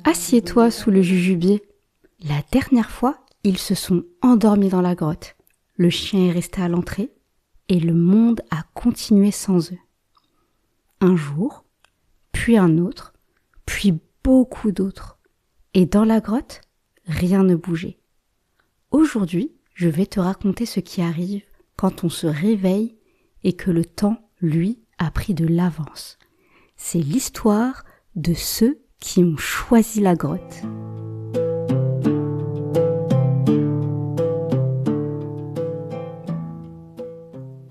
Assieds-toi sous le jujubier. La dernière fois, ils se sont endormis dans la grotte. Le chien est resté à l'entrée et le monde a continué sans eux. Un jour, puis un autre, puis beaucoup d'autres. Et dans la grotte, rien ne bougeait. Aujourd'hui, je vais te raconter ce qui arrive quand on se réveille et que le temps, lui, a pris de l'avance. C'est l'histoire de ceux qui ont choisi la grotte.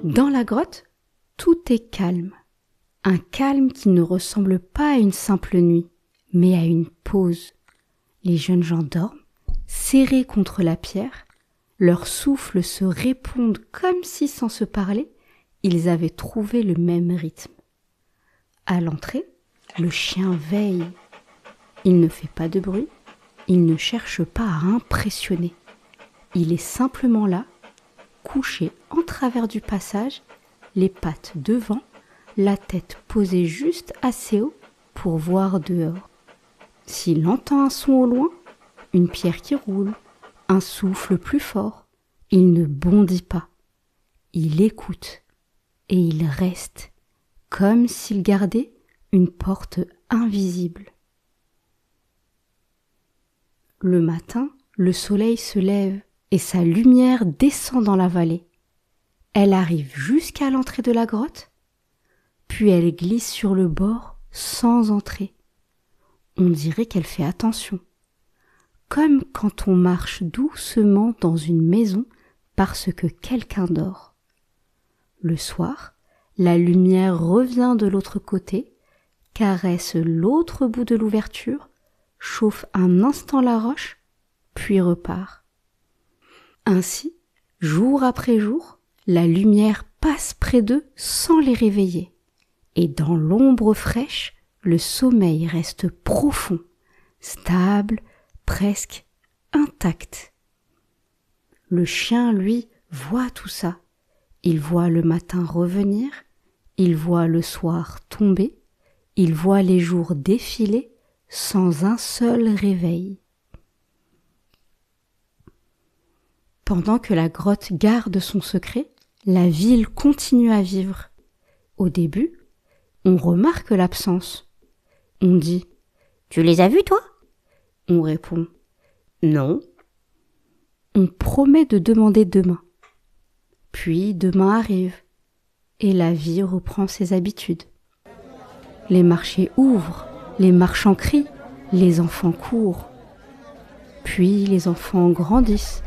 Dans la grotte, tout est calme. Un calme qui ne ressemble pas à une simple nuit, mais à une pause. Les jeunes gens dorment, serrés contre la pierre. Leurs souffles se répondent comme si, sans se parler, ils avaient trouvé le même rythme. À l'entrée, le chien veille. Il ne fait pas de bruit, il ne cherche pas à impressionner. Il est simplement là, couché en travers du passage, les pattes devant, la tête posée juste assez haut pour voir dehors. S'il entend un son au loin, une pierre qui roule, un souffle plus fort, il ne bondit pas. Il écoute et il reste, comme s'il gardait une porte invisible. Le matin, le soleil se lève et sa lumière descend dans la vallée. Elle arrive jusqu'à l'entrée de la grotte, puis elle glisse sur le bord sans entrer. On dirait qu'elle fait attention, comme quand on marche doucement dans une maison parce que quelqu'un dort. Le soir, la lumière revient de l'autre côté, caresse l'autre bout de l'ouverture, chauffe un instant la roche, puis repart. Ainsi, jour après jour, la lumière passe près d'eux sans les réveiller. Et dans l'ombre fraîche, le sommeil reste profond, stable, presque intact. Le chien, lui, voit tout ça. Il voit le matin revenir, il voit le soir tomber, il voit les jours défiler sans un seul réveil. Pendant que la grotte garde son secret, la ville continue à vivre. Au début, on remarque l'absence. On dit « Tu les as vus, toi ?» On répond « Non ». On promet de demander demain. Puis demain arrive et la vie reprend ses habitudes. Les marchés ouvrent, les marchands crient, les enfants courent. Puis les enfants grandissent.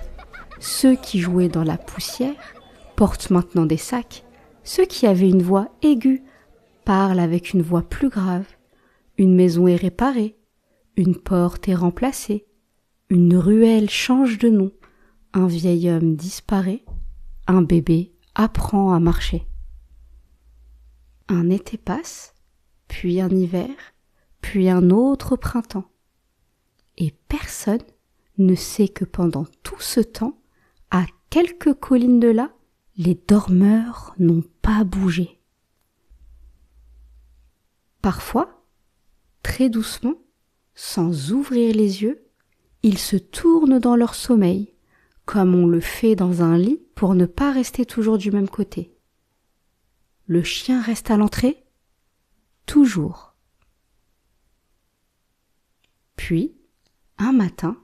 Ceux qui jouaient dans la poussière portent maintenant des sacs. Ceux qui avaient une voix aiguë parlent avec une voix plus grave. Une maison est réparée, une porte est remplacée, une ruelle change de nom, un vieil homme disparaît, un bébé apprend à marcher. Un été passe, puis un hiver, puis un autre printemps. Et personne ne sait que pendant tout ce temps, à quelques collines de là, les dormeurs n'ont pas bougé. Parfois, très doucement, sans ouvrir les yeux, ils se tournent dans leur sommeil, comme on le fait dans un lit pour ne pas rester toujours du même côté. Le chien reste à l'entrée, toujours. Puis, un matin,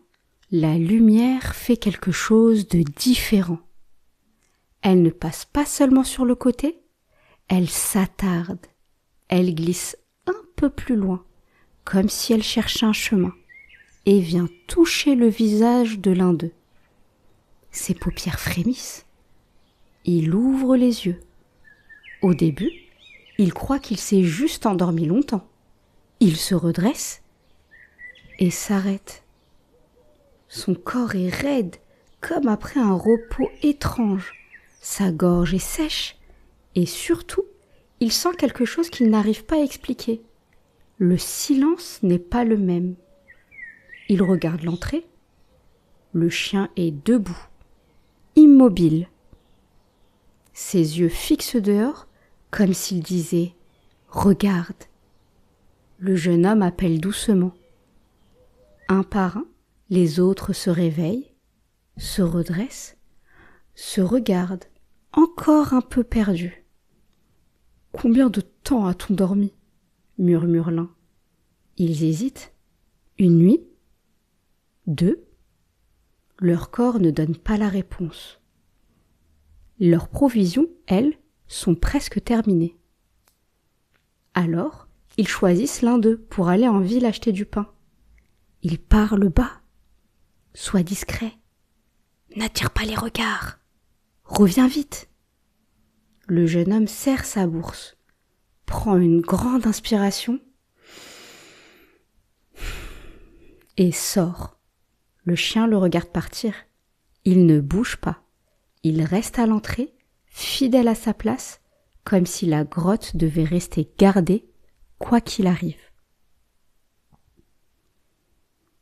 la lumière fait quelque chose de différent. Elle ne passe pas seulement sur le côté, elle s'attarde, elle glisse un peu plus loin, comme si elle cherchait un chemin, et vient toucher le visage de l'un d'eux. Ses paupières frémissent. Il ouvre les yeux. Au début, il croit qu'il s'est juste endormi longtemps. Il se redresse et s'arrête. Son corps est raide, comme après un repos étrange. Sa gorge est sèche et surtout, il sent quelque chose qu'il n'arrive pas à expliquer. Le silence n'est pas le même. Il regarde l'entrée. Le chien est debout, immobile. Ses yeux fixent dehors, comme s'il disait « Regarde ». Le jeune homme appelle doucement. Un par un, les autres se réveillent, se redressent, se regardent, encore un peu perdus. « Combien de temps a-t-on dormi ?» murmure l'un. Ils hésitent. Une nuit ? 2 ? Leur corps ne donne pas la réponse. Leurs provisions, elles, sont presque terminées. Alors, ils choisissent l'un d'eux pour aller en ville acheter du pain. Ils parlent bas. Sois discret. N'attire pas les regards. Reviens vite. Le jeune homme serre sa bourse, prend une grande inspiration et sort. Le chien le regarde partir. Il ne bouge pas. Il reste à l'entrée, fidèle à sa place, comme si la grotte devait rester gardée, quoi qu'il arrive.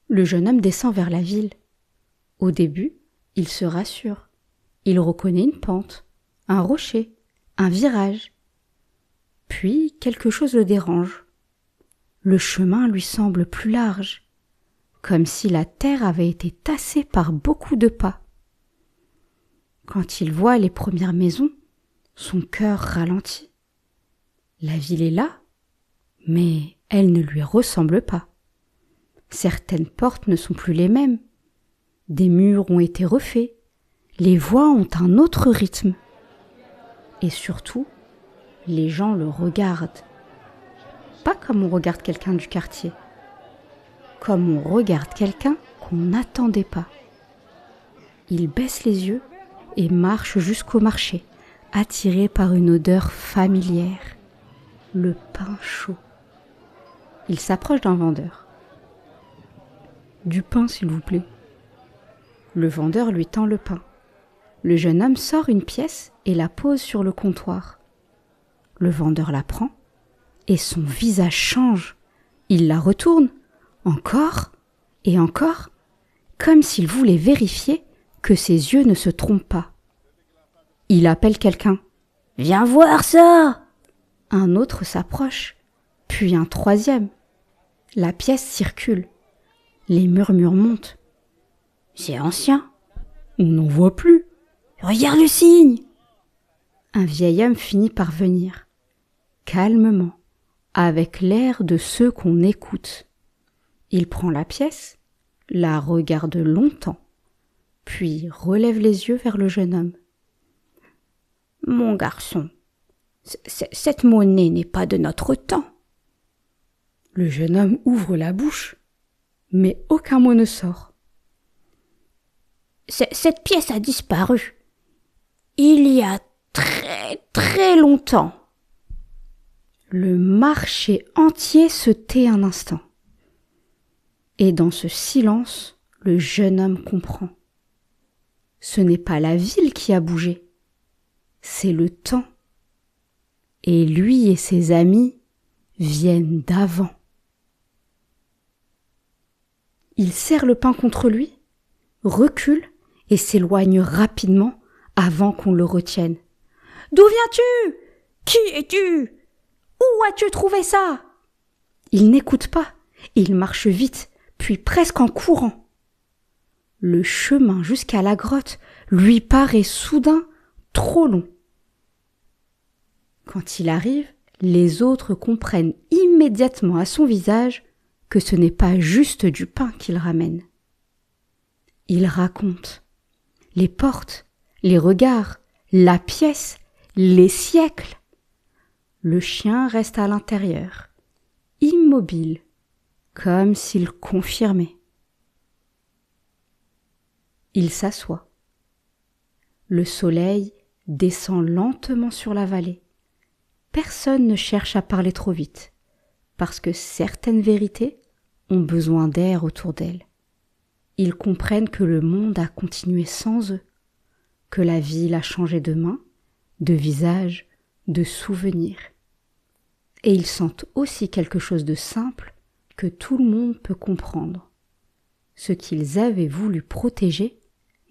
Le jeune homme descend vers la ville. Au début, il se rassure. Il reconnaît une pente, un rocher, un virage. Puis quelque chose le dérange. Le chemin lui semble plus large, comme si la terre avait été tassée par beaucoup de pas. Quand il voit les premières maisons, son cœur ralentit. La ville est là, mais elle ne lui ressemble pas. Certaines portes ne sont plus les mêmes. Des murs ont été refaits. Les voix ont un autre rythme. Et surtout, les gens le regardent. Pas comme on regarde quelqu'un du quartier. Comme on regarde quelqu'un qu'on n'attendait pas. Il baisse les yeux et marche jusqu'au marché, attiré par une odeur familière. Le pain chaud. Il s'approche d'un vendeur. « Du pain, s'il vous plaît. » Le vendeur lui tend le pain. Le jeune homme sort une pièce et la pose sur le comptoir. Le vendeur la prend et son visage change. Il la retourne, encore et encore, comme s'il voulait vérifier que ses yeux ne se trompent pas. Il appelle quelqu'un. « Viens voir ça !» Un autre s'approche, puis un troisième. La pièce circule. Les murmures montent. « C'est ancien. On n'en voit plus. Regarde le signe !» Un vieil homme finit par venir, calmement, avec l'air de ceux qu'on écoute. Il prend la pièce, la regarde longtemps, puis relève les yeux vers le jeune homme. « Mon garçon, cette monnaie n'est pas de notre temps. » Le jeune homme ouvre la bouche, mais aucun mot ne sort. « Cette pièce a disparu. Il y a très très longtemps. » Le marché entier se tait un instant. Et dans ce silence, le jeune homme comprend. Ce n'est pas la ville qui a bougé, c'est le temps. Et lui et ses amis viennent d'avant. Il serre le pain contre lui, recule et s'éloigne rapidement avant qu'on le retienne. « D'où viens-tu ? Qui es-tu ? Où as-tu trouvé ça ?» Il n'écoute pas, il marche vite, puis presque en courant. Le chemin jusqu'à la grotte lui paraît soudain trop long. Quand il arrive, les autres comprennent immédiatement à son visage que ce n'est pas juste du pain qu'il ramène. Il raconte les portes, les regards, la pièce, les siècles. Le chien reste à l'intérieur, immobile, comme s'il confirmait. Il s'assoit. Le soleil descend lentement sur la vallée. Personne ne cherche à parler trop vite, parce que certaines vérités ont besoin d'air autour d'elles. Ils comprennent que le monde a continué sans eux, que la ville a changé de main, de visage, de souvenir. Et ils sentent aussi quelque chose de simple que tout le monde peut comprendre. ce qu'ils avaient voulu protéger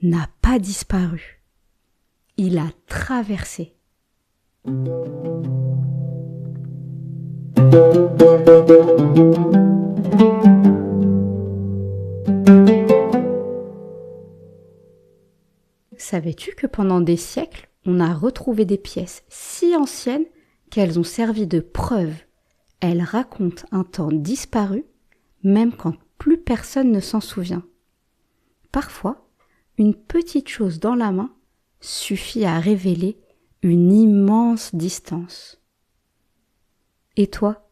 n'a pas disparu. Il a traversé. Savais-tu que pendant des siècles, on a retrouvé des pièces si anciennes qu'elles ont servi de preuve? Elles racontent un temps disparu, même quand plus personne ne s'en souvient. Parfois, une petite chose dans la main suffit à révéler une immense distance. Et toi,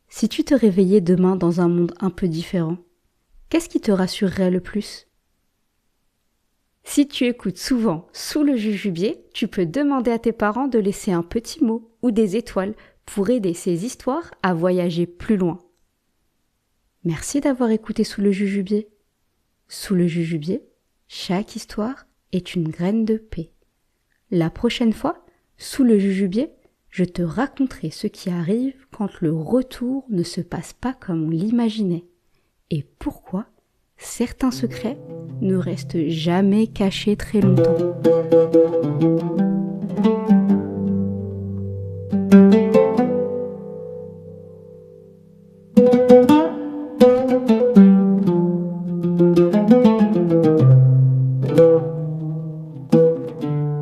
si tu te réveillais demain dans un monde un peu différent, qu'est-ce qui te rassurerait le plus? Si tu écoutes souvent Sous le jujubier, tu peux demander à tes parents de laisser un petit mot ou des étoiles pour aider ces histoires à voyager plus loin. Merci d'avoir écouté Sous le jujubier. Sous le jujubier, chaque histoire est une graine de paix. La prochaine fois, Sous le jujubier, je te raconterai ce qui arrive quand le retour ne se passe pas comme on l'imaginait et pourquoi certains secrets ne restent jamais cachés très longtemps.